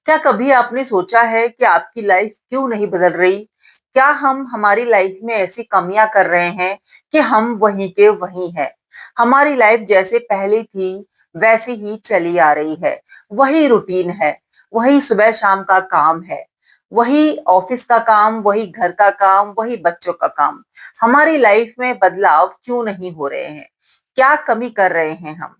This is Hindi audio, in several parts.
क्या कभी आपने सोचा है कि आपकी लाइफ क्यों नहीं बदल रही? क्या हम हमारी लाइफ में ऐसी कमियां कर रहे हैं कि हम वहीं के वहीं हैं? हमारी लाइफ जैसे पहले थी वैसी ही चली आ रही है। वही रूटीन है, वही सुबह शाम का काम है, वही ऑफिस का काम, वही घर का काम, वही बच्चों का काम। हमारी लाइफ में बदलाव क्यों नहीं हो रहे हैं? क्या कमी कर रहे हैं हम?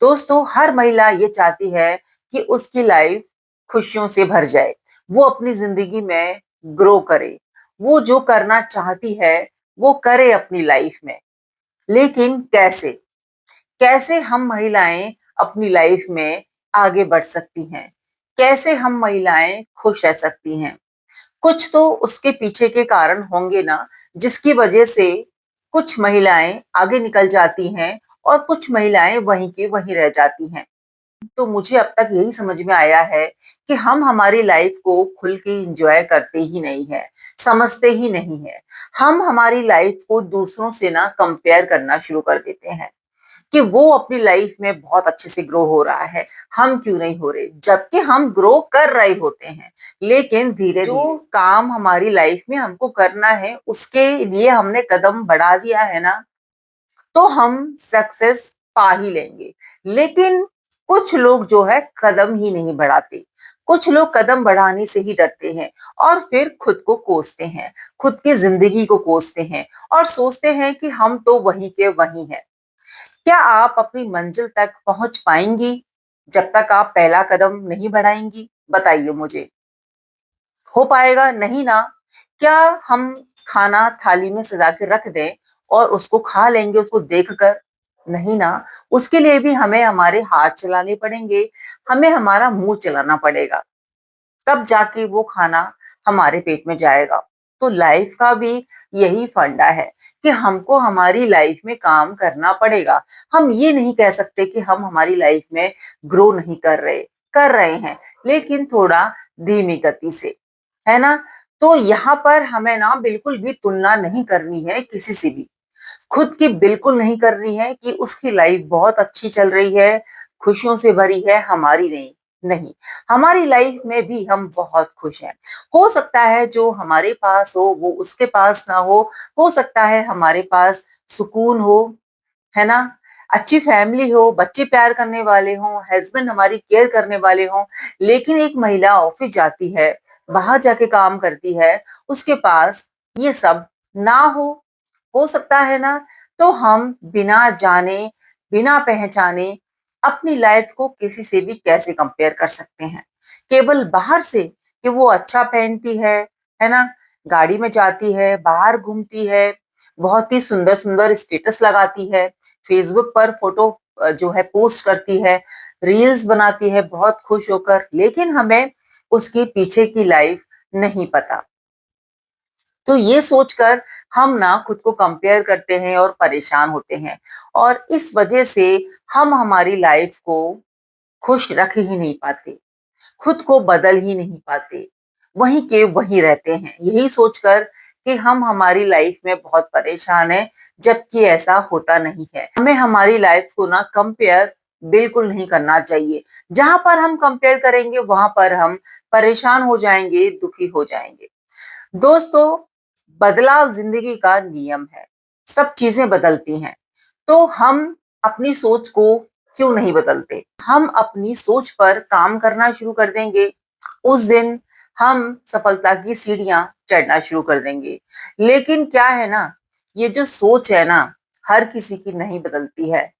दोस्तों, हर महिला ये चाहती है कि उसकी लाइफ खुशियों से भर जाए। वो अपनी जिंदगी में ग्रो करे। वो जो करना चाहती है, वो करे अपनी लाइफ में। लेकिन कैसे? कैसे हम महिलाएं अपनी लाइफ में आगे बढ़ सकती हैं? कैसे हम महिलाएं खुश रह सकती हैं? कुछ तो उसके पीछे के कारण होंगे ना, जिसकी वजह से कुछ महिलाएं आगे निकल जाती हैं और कुछ महिलाएं वहीं की वहीं रह जाती हैं। तो मुझे अब तक यही समझ में आया है कि हम हमारी लाइफ को खुल के एंजॉय करते ही नहीं है, समझते ही नहीं है। हम हमारी लाइफ को दूसरों से ना कंपेयर करना शुरू कर देते हैं कि वो अपनी लाइफ में बहुत अच्छे से ग्रो हो रहा है, हम क्यों नहीं हो रहे? जबकि हम ग्रो कर रहे होते हैं, लेकिन धीरे जो काम हमारी लाइफ में हमको करना है, उसके लिए हमने कदम बढ़ा दिया है ना, तो हम सक्सेस पा ही लेंगे। लेकिन कुछ लोग जो है कदम ही नहीं बढ़ाते। कुछ लोग कदम बढ़ाने से ही डरते हैं और फिर खुद को कोसते हैं, खुद की जिंदगी को कोसते हैं और सोचते हैं कि हम तो वहीं के वहीं हैं। क्या आप अपनी मंजिल तक पहुंच पाएंगी जब तक आप पहला कदम नहीं बढ़ाएंगी? बताइए मुझे। हो पाएगा? नहीं ना। क्या हम खाना थाली में सजा के रख दें और उसको खा लेंगे उसको देखकर? नहीं ना। उसके लिए भी हमें हमारे हाथ चलाने पड़ेंगे, हमें हमारा मुंह चलाना पड़ेगा, तब जाके वो खाना हमारे पेट में जाएगा। तो लाइफ का भी यही फंडा है कि हमको हमारी लाइफ में काम करना पड़ेगा। हम ये नहीं कह सकते कि हम हमारी लाइफ में ग्रो नहीं कर रहे हैं, लेकिन थोड़ा धीमी गति से, है ना? तो यहाँ पर हमें ना बिल्कुल भी तुलना नहीं करनी है किसी से भी। खुद की बिल्कुल नहीं करनी है कि उसकी लाइफ बहुत अच्छी चल रही है, खुशियों से भरी है, हमारी नहीं। नहीं, हमारी लाइफ में भी हम बहुत खुश हैं। हो सकता है जो हमारे पास हो वो उसके पास ना हो सकता है हमारे पास सुकून हो, है ना? अच्छी फैमिली हो, बच्चे प्यार करने वाले हों, हस्बैंड हमारी केयर करने वाले हों, लेकिन एक महिला ऑफिस जाती है, बाहर जाके काम करती है, उसके पास ये सब ना हो सकता है ना? तो हम बिना जाने, बिना पहचाने अपनी लाइफ को किसी से भी कैसे कंपेयर कर सकते हैं? केवल बाहर से कि वो अच्छा पहनती है ना? गाड़ी में जाती है, बाहर घूमती है, बहुत ही सुंदर-सुंदर स्टेटस लगाती है, फेसबुक पर फोटो जो है पोस्ट करती है, रील्स बनाती है बहुत खुश होकर, लेकिन हमें उसके पीछे की लाइफ नहीं पता। तो ये सोचकर हम ना खुद को कंपेयर करते हैं और परेशान होते हैं और इस वजह से हम हमारी लाइफ को खुश रख ही नहीं पाते, खुद को बदल ही नहीं पाते, वहीं के वहीं रहते हैं, यही सोचकर कि हम हमारी लाइफ में बहुत परेशान हैं, जबकि ऐसा होता नहीं है। हमें हमारी लाइफ को ना कंपेयर बिल्कुल नहीं करना चाहिए। जहां पर हम कंपेयर करेंगे वहां पर हम परेशान हो जाएंगे, दुखी हो जाएंगे। दोस्तों, बदलाव जिंदगी का नियम है। सब चीजें बदलती हैं। तो हम अपनी सोच को क्यों नहीं बदलते? हम अपनी सोच पर काम करना शुरू कर देंगे, उस दिन हम सफलता की सीढ़ियां चढ़ना शुरू कर देंगे। लेकिन क्या है ना, ये जो सोच है ना, हर किसी की नहीं बदलती है।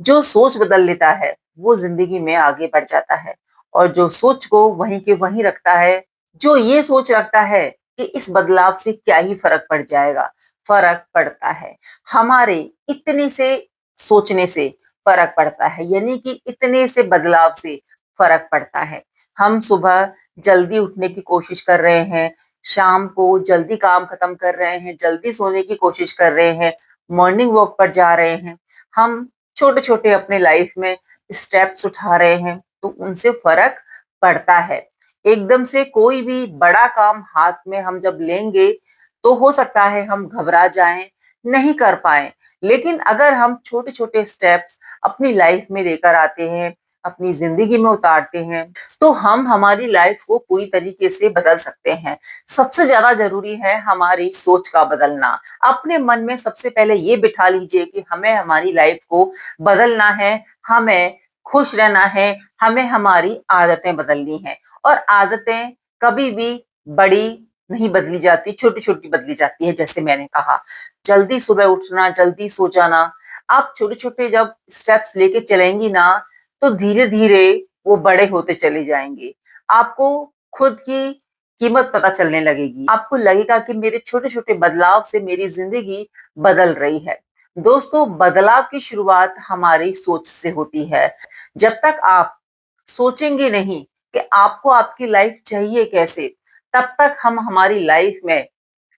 जो सोच बदल लेता है, वो जिंदगी में आगे बढ़ जाता है और जो सोच को वहीं के वहीं रखता है, जो ये सोच रखता है कि इस बदलाव से क्या ही फर्क पड़ जाएगा, फर्क पड़ता है। हमारे इतने से सोचने से फर्क पड़ता है, यानी कि इतने से बदलाव से फर्क पड़ता है। हम सुबह जल्दी उठने की कोशिश कर रहे हैं, शाम को जल्दी काम खत्म कर रहे हैं, जल्दी सोने की कोशिश कर रहे हैं, मॉर्निंग वॉक पर जा रहे हैं। हम छोटे-छोटे अपने लाइफ में स्टेप्स उठा रहे हैं, तो उनसे फर्क पड़ता है। एकदम से कोई भी बड़ा काम हाथ में हम जब लेंगे, तो हो सकता है हम घबरा जाएँ, नहीं कर पाएँ। लेकिन अगर हम छोटे-छोटे स्टेप्स अपनी लाइफ में लेकर आते हैं, अपनी ज़िंदगी में उतारते हैं, तो हम हमारी लाइफ़ को पूरी तरीके से बदल सकते हैं। सबसे ज़्यादा ज़रूरी है हमारी सोच का बदलना। अपने मन में सबसे पहले ये बिठा लीजिए कि हमें हमारी लाइफ़ को बदलना है, हमें खुश रहना है, हमें हमारी आदतें बदलनी हैं और आदतें कभी भी बड़ी नहीं बदली जाती, छोटी-छोटी बदली जाती है जैसे मैंने कहा। जल्दी सुबह उठना, जल्दी सो जाना, आप छोटे-छोटे जब स्टेप्स लेके चलेंगी ना, तो धीरे-धीरे वो बड़े होते चले जाएँगे। आपको खुद की कीमत पता चलने लगेगी। आपको लगेगा कि मेरे छोटे-छोटे बदलाव से मेरी ज़िंदगी बदल रही है। दोस्तों, बदलाव की शुरुआत हमारी सोच से होती है। जब तक आप सोचेंगे नहीं कि आपको आपकी लाइफ़ चाहिए कैसे, तब तक हम हमारी लाइफ़ में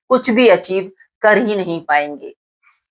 कुछ भी अचीव कर ही नहीं पाएँगे।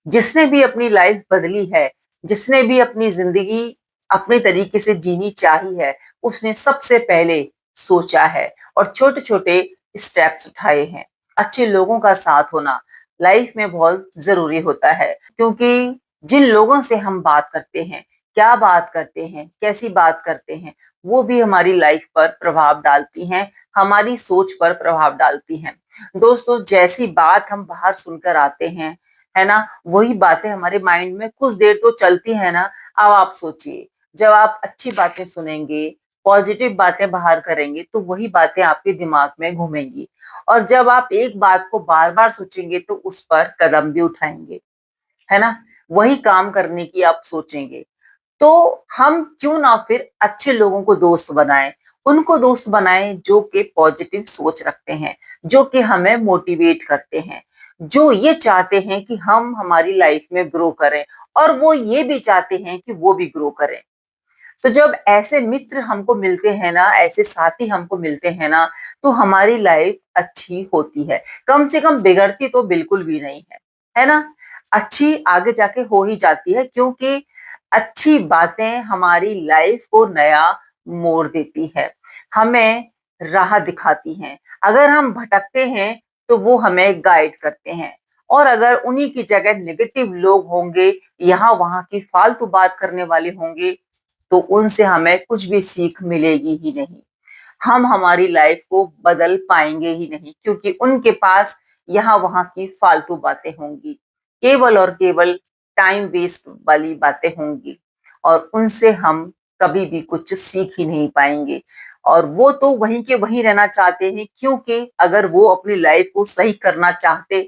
जिसने भी अपनी लाइफ बदली है, जिसने भी अपनी ज़िंदगी अपने तरीके से जीनी चाही है, उसने सबसे पहले सोचा है और छोटे-छोटे स्टेप्स उठाए हैं। अच्छे लोगों का साथ होना लाइफ में बहुत ज़रूरी होता है क्योंकि जिन लोगों से हम बात करते हैं, क्या बात करते हैं, कैसी बात करते हैं, वो भी हमारी लाइफ पर प्रभाव डालती हैं, हमारी सोच पर प्रभाव डालती हैं। दोस्तों, जैसी बात हम बाहर सुनकर आते हैं, है ना? वही बातें हमारे माइंड में कुछ देर तो चलती है ना। अब आप सोचिए, जब आप अच्छी बातें सुनेंगे, पॉजिटिव बातें बाहर करेंगे, तो वही बातें आपके दिमाग में घूमेंगी और जब आप एक बात को बार-बार सोचेंगे, तो उस पर कदम भी उठाएँगे, है ना? वही काम करने की आप सोचेंगे। तो हम क्यों ना फिर अच्छे लोगों को दोस्त बनाएँ, उनको दोस्त बनाएँ जो कि पॉजिटिव सोच रखते हैं, जो कि हमें मोटिवेट करते हैं, जो ये चाहते हैं कि हम हमारी लाइफ में ग्रो करें और वो ये भी चाहते हैं कि वो भी ग्रो करें। तो जब ऐसे मित्र हमको मिलते हैं ना, ऐसे साथी हमको मिलते हैं ना, तो हमारी लाइफ अच्छी होती है। कम से कम बिगड़ती तो बिल्कुल भी नहीं है ना? अच्छी आगे जाके हो ही जाती है क्योंकि अच्छी बातें हमारी लाइफ को नया मोड़ देती है, हमें राह दिखाती हैं। अगर हम भटकते हैं, तो वो हमें गाइड करते हैं और अगर उन्हीं की जगह नेगेटिव लोग होंगे, यहाँ-वहाँ की फालतू बात करने वाले होंगे, तो उनसे हमें कुछ भी सीख मिलेगी ही नहीं। हम हमारी लाइफ को बदल पाएँगे ही नहीं क्योंकि उनके पास यहाँ-वहाँ की फालतू बातें होंगी। केवल और केवल टाइम वेस्ट वाली बातें होंगी और उनसे हम कभी भी कुछ सीख ही नहीं पाएँगे और वो तो वहीं के वहीं रहना चाहते हैं क्योंकि अगर वो अपनी लाइफ को सही करना चाहते,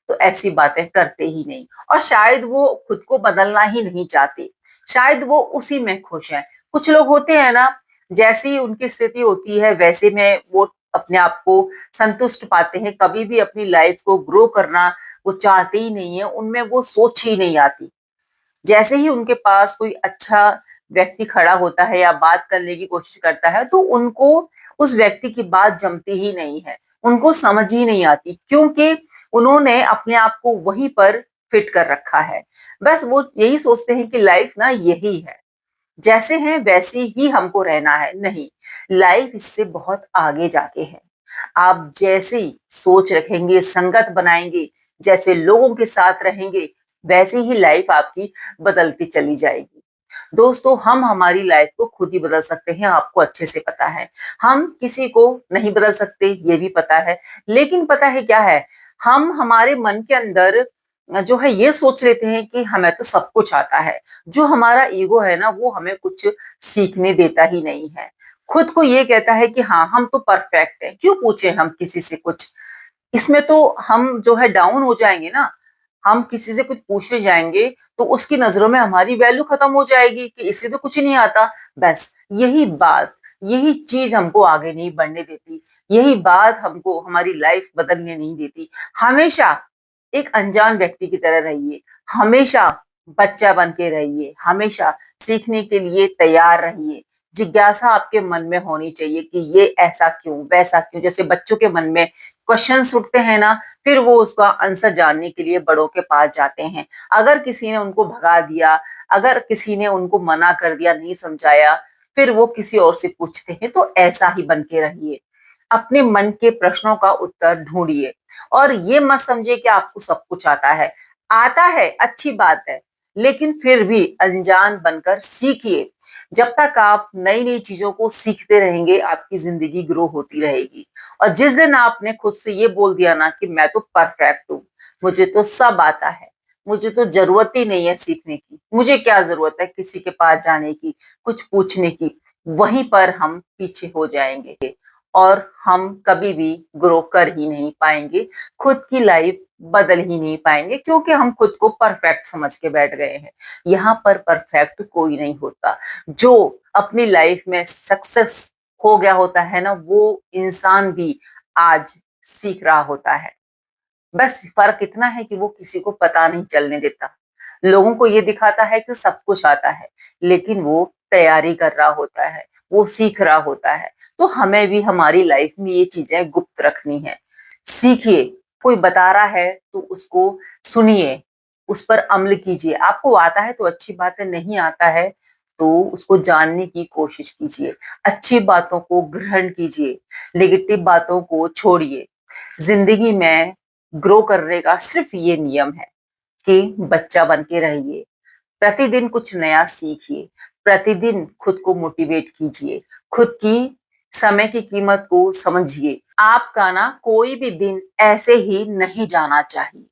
तो ऐसी बातें करते ही नहीं और शायद वो खुद को बदलना ही नहीं चाहते। शायद वो उसी में खुश हैं। कुछ लोग होते हैं ना, जैसी उनकी स्थिति होती है वैसे में वो अपने आप को संतुष्ट पाते हैं, कभी भी अपनी लाइफ को ग्रो करना वो चाहते ही नहीं है, उनमें वो सोच ही नहीं आती। जैसे ही उनके पास कोई अच्छा व्यक्ति खड़ा होता है या बात करने की कोशिश करता है, तो उनको उस व्यक्ति की बात जमती ही नहीं है, उनको समझ ही नहीं आती क्योंकि उन्होंने अपने आप को वहीं पर फिट कर रखा है। बस वो यही सोचते हैं कि लाइफ ना यही है, जैसे हैं वैसे ही हमको रहना है, नहीं, लाइफ इससे बहुत आगे जाके है। आप जैसी सोच रखेंगे, संगत बनाएँगे, जैसे लोगों के साथ रहेंगे, वैसे ही लाइफ आपकी बदलती चली जाएगी। दोस्तों, हम हमारी लाइफ को खुद ही बदल सकते हैं, आपको अच्छे से पता है। हम किसी को नहीं बदल सकते, ये भी पता है। लेकिन पता है क्या है? हम हमारे मन के अंदर जो है ये सोच लेते हैं कि हमें तो सब कुछ आता है। जो हमारा ईगो है ना, वो हमें कुछ सीखने देता ही नहीं है। खुद को ये कहता है कि हाँ, हम तो परफेक्ट हैं, क्यों पूछे हम किसी से कुछ? इसमें तो हम जो है डाउन हो जाएँगे ना, हम किसी से कुछ पूछने जाएँगे, तो उसकी नज़रों में हमारी वैल्यू खत्म हो जाएगी कि इसे तो कुछ नहीं आता। बस यही बात, यही चीज़ हमको आगे नहीं बढ़ने देती, यही बात हमको हमारी लाइफ़ बदलने नहीं देती। हमेशा एक अनजान व्यक्ति की तरह रहिए, हमेशा बच्चा बन के रहिए, हमेशा सीखने के लिए तैयार रहिए। जिज्ञासा आपके मन में होनी चाहिए कि ये ऐसा क्यों, वैसा क्यों? जैसे बच्चों के मन में क्वेश्चन्स उठते हैं ना, फिर वो उसका आंसर जानने के लिए बड़ों के पास जाते हैं। अगर किसी ने उनको भगा दिया, अगर किसी ने उनको मना कर दिया, नहीं समझाया, फिर वो किसी और से पूछते हैं, तो ऐसा ही बन के रहिए। अपने मन के प्रश्नों का उत्तर ढूँढिए और ये मत समझिए कि आपको सब कुछ आता है। आता है, अच्छी बात है, लेकिन फिर भी अनजान बनकर सीखिए। जब तक आप नई-नई चीज़ों को सीखते रहेंगे, आपकी ज़िंदगी ग्रो होती रहेगी। और जिस दिन आपने खुद से ये बोल दिया ना कि मैं तो परफेक्ट हूँ, मुझे तो सब आता है, मुझे तो ज़रूरत ही नहीं है सीखने की, मुझे क्या ज़रूरत है किसी के पास जाने की, कुछ पूछने की, वहीं पर हम पीछे हो जाएँगे और हम कभी भी ग्रो कर ही नहीं पाएँगे, खुद की लाइफ बदल ही नहीं पाएँगे क्योंकि हम खुद को परफेक्ट समझ के बैठ गए हैं। यहाँ पर परफेक्ट कोई नहीं होता। जो अपनी लाइफ में सक्सेस हो गया होता है ना, वो इंसान भी आज सीख रहा होता है। बस फ़र्क इतना है कि वो किसी को पता नहीं चलने देता। लोगों को ये दिखाता है कि सब कुछ आता है, लेकिन वो तैयारी कर रहा होता है, वो सीख रहा होता है। तो हमें भी हमारी लाइफ में ये चीज़ें गुप्त रखनी है। सीखिए, कोई बता रहा है तो उसको सुनिए, उस पर अमल कीजिए। आपको आता है तो अच्छी बात है, नहीं आता है तो उसको जानने की कोशिश कीजिए। अच्छी बातों को ग्रहण कीजिए, नेगेटिव बातों को छोड़िए। ज़िंदगी में ग्रो करने का सिर्फ ये नियम है कि बच्चा बन के रहिए, प्रतिदिन कुछ नया सीखिए, प्रतिदिन खुद को मोटिवेट कीजिए, खुद की समय की कीमत को समझिए। आपका ना कोई भी दिन ऐसे ही नहीं जाना चाहिए।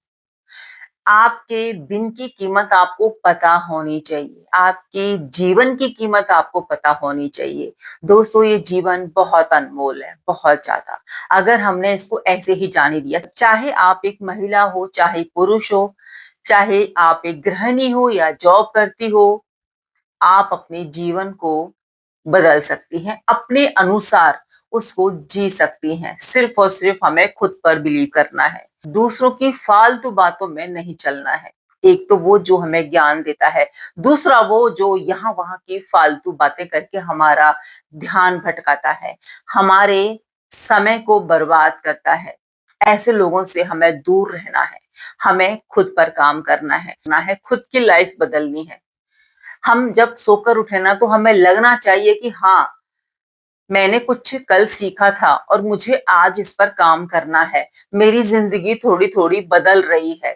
आपके दिन की कीमत आपको पता होनी चाहिए, आपके जीवन की कीमत आपको पता होनी चाहिए। दोस्तों, ये जीवन बहुत अनमोल है, बहुत ज़्यादा। अगर हमने इसको ऐसे ही जाने दिया, चाहे आप एक महिला हो, चाहे पुरुष हो, चाहे आप एक गृहिणी हो या जॉब करती हो, आप अपने जीवन को बदल सकती हैं, अपने अनुसार उसको जी सकती हैं। सिर्फ़ और सिर्फ़ हमें खुद पर बिलीव करना है। दूसरों की फालतू बातों में नहीं चलना है। एक तो वो जो हमें ज्ञान देता है, दूसरा वो जो यहाँ-वहाँ की फालतू बातें करके हमारा ध्यान भटकाता है, हमारे समय को बर्बाद करता है। ऐसे लोगों से हमें दूर रहना है। हमें खुद पर काम करना है, खुद की लाइफ़ बदलनी है। हम जब सोकर उठे ना तो हमें लगना चाहिए कि हाँ, मैंने कुछ कल सीखा था और मुझे आज इस पर काम करना है। मेरी ज़िंदगी थोड़ी-थोड़ी बदल रही है।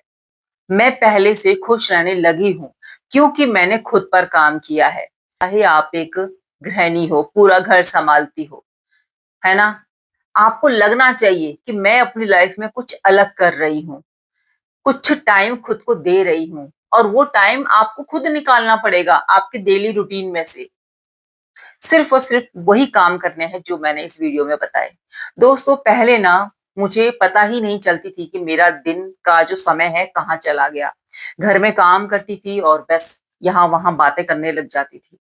मैं पहले से खुश रहने लगी हूँ, क्योंकि मैंने खुद पर काम किया है। चाहे आप एक गृहिणी हो, पूरा घर सँभालती हो, है ना? आपको लगना चाहिए कि मैं अपनी लाइफ़ में कुछ अलग कर रही हूँ, कुछ टाइम खुद को दे रही हूँ और वो टाइम आपको खुद निकालना पड़ेगा आपके डेली रूटीन में से। सिर्फ़ और सिर्फ़ वही काम करने हैं जो मैंने इस वीडियो में बताए। दोस्तों, पहले ना मुझे पता ही नहीं चलती थी कि मेरा दिन का जो समय है कहाँ चला गया। घर में काम करती थी और बस यहाँ-वहाँ बातें करने लग जाती थी।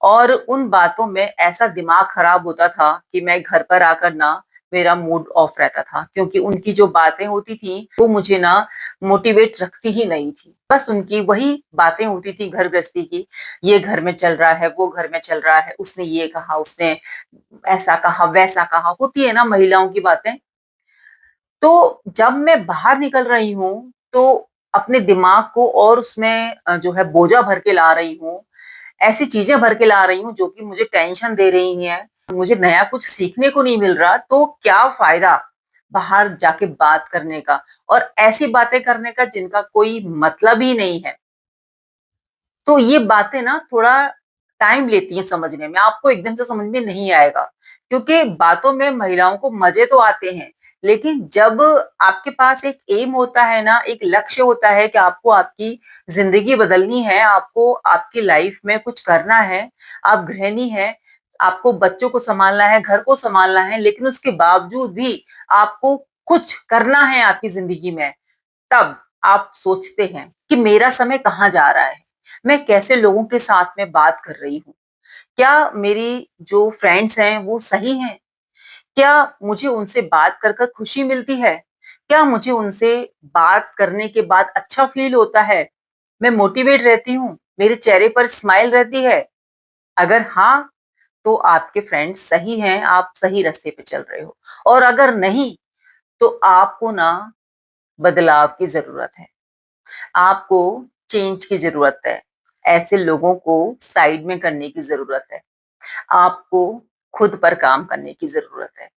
और उन बातों में ऐसा दिमाग खराब होता था कि मैं घर पर आकर ना मेरा मूड ऑफ रहता था क्योंकि उनकी जो बातें होती थी वो मुझे ना मोटिवेट रखती ही नहीं थी। बस उनकी वही बातें होती थी घर गृहस्थी की, ये घर में चल रहा है, वो घर में चल रहा है, उसने ये कहा, उसने ऐसा कहा, वैसा कहा, होती है ना महिलाओं की बातें। तो जब मैं बाहर निकल रही हूँ, तो अपने दिमाग को और उसमें जो है बोझा भर के ला रही हूँ, ऐसी चीज़ें भर के ला रही हूँ जो कि मुझे टेंशन दे रही हैं, मुझे नया कुछ सीखने को नहीं मिल रहा, तो क्या फ़ायदा बाहर जाके बात करने का और ऐसी बातें करने का जिनका कोई मतलब ही नहीं है। तो ये बातें ना थोड़ा टाइम लेती हैं समझने में, आपको एकदम से समझ में नहीं आएगा, क्योंकि बातों में महिलाओं को मज़े तो आते हैं, लेकिन जब आपके पास एक एम होता है ना, एक लक्ष्य होता है कि आपको आपकी ज़िंदगी बदलनी है, आपको आपकी लाइफ़ में कुछ करना है, आप गृहिणी हैं, आपको बच्चों को सँभालना है, घर को सँभालना है, लेकिन उसके बावजूद भी आपको कुछ करना है आपकी ज़िंदगी में, तब आप सोचते हैं कि मेरा समय कहाँ जा रहा है? मैं कैसे लोगों के साथ में बात कर रही हूँ? क्या मेरी जो फ्रेंड्स हैं वो सही हैं? क्या मुझे उनसे बात कर खुशी मिलती है? क्या मुझे उनसे बात करने के बाद अच्छा फ़ील होता है? मैं मोटिवेट रहती हूँ? मेरे चेहरे पर स्माइल रहती है? अगर हाँ, तो आपके फ्रेंड्स सही हैं, आप सही रास्ते पे चल रहे हो और अगर नहीं, तो आपको ना बदलाव की ज़रूरत है। आपको चेंज की ज़रूरत है। ऐसे लोगों को साइड में करने की ज़रूरत है। आपको खुद पर काम करने की ज़रूरत है।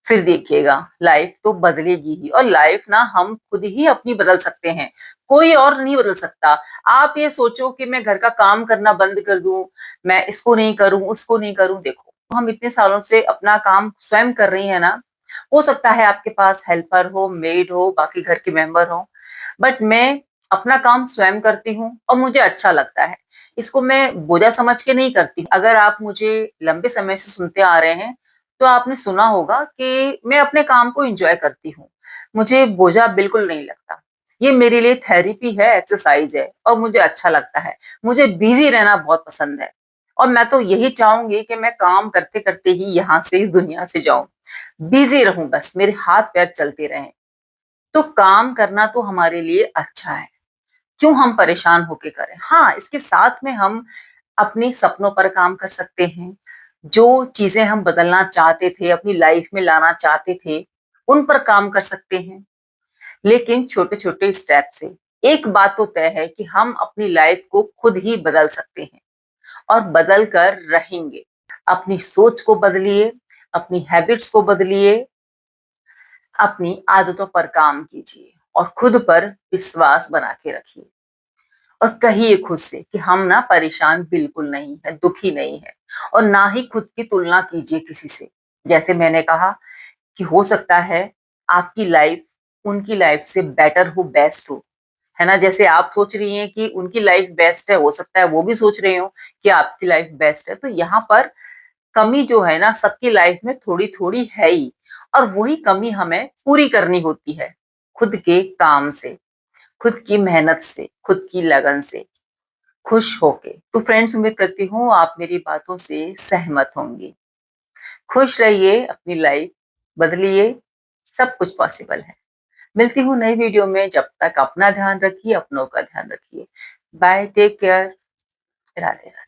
फिर देखिएगा लाइफ तो बदलेगी ही और लाइफ ना हम खुद ही अपनी बदल सकते हैं, कोई और नहीं बदल सकता। आप ये सोचो कि मैं घर का काम करना बंद कर दूं, मैं इसको नहीं करूं, उसको नहीं करूं, देखो हम इतने सालों से अपना काम स्वयं कर रही है ना। हो सकता है आपके पास हेल्पर हो, मेड हो, बाकी घर के मेंबर हो, बट मैं अपना काम स्वयं करती हूँ और मुझे अच्छा लगता है। इसको मैं बोझा समझ के नहीं करती। अगर आप मुझे लंबे समय से सुनते आ रहे हैं तो आपने सुना होगा कि मैं अपने काम को एंजॉय करती हूँ। मुझे बोझा बिल्कुल नहीं लगता। ये मेरे लिए थेरेपी है, एक्सरसाइज है और मुझे अच्छा लगता है। मुझे बिजी रहना बहुत पसंद है और मैं तो यही चाहूंगी कि मैं काम करते करते ही यहाँ से इस दुनिया से जाऊं, बिजी रहूं, बस मेरे हाथ पैर चलते रहें। तो काम करना तो हमारे लिए अच्छा है, क्यों हम परेशान होके करें। हाँ, इसके साथ में हम अपने सपनों पर काम कर सकते हैं। जो चीजें हम बदलना चाहते थे, अपनी लाइफ में लाना चाहते थे, उन पर काम कर सकते हैं, लेकिन छोटे छोटे स्टेप से। एक बात तो तय है कि हम अपनी लाइफ को खुद ही बदल सकते हैं और बदल कर रहेंगे। अपनी सोच को बदलिए, अपनी हैबिट्स को बदलिए, अपनी आदतों पर काम कीजिए और खुद पर विश्वास बना के रखिए और कहिए खुद से कि हम ना परेशान बिल्कुल नहीं है, दुखी नहीं है, और ना ही खुद की तुलना कीजिए किसी से। जैसे मैंने कहा कि हो सकता है आपकी लाइफ उनकी लाइफ से बेटर हो, बेस्ट हो, है ना। जैसे आप सोच रही हैं कि उनकी लाइफ बेस्ट है, हो सकता है वो भी सोच रहे हो कि आपकी लाइफ बेस्ट है। तो यहाँ पर कमी जो है ना, सबकी लाइफ में थोड़ी थोड़ी है ही, और वही कमी हमें पूरी करनी होती है खुद के काम से, खुद की मेहनत से, खुद की लगन से, खुश होके। तो फ्रेंड्स, उम्मीद करती हूँ आप मेरी बातों से सहमत होंगी। खुश रहिए, अपनी लाइफ बदलिए, सब कुछ पॉसिबल है। मिलती हूँ नई वीडियो में, जब तक अपना ध्यान रखिए, अपनों का ध्यान रखिए। Bye, take care, Radhe Radhe.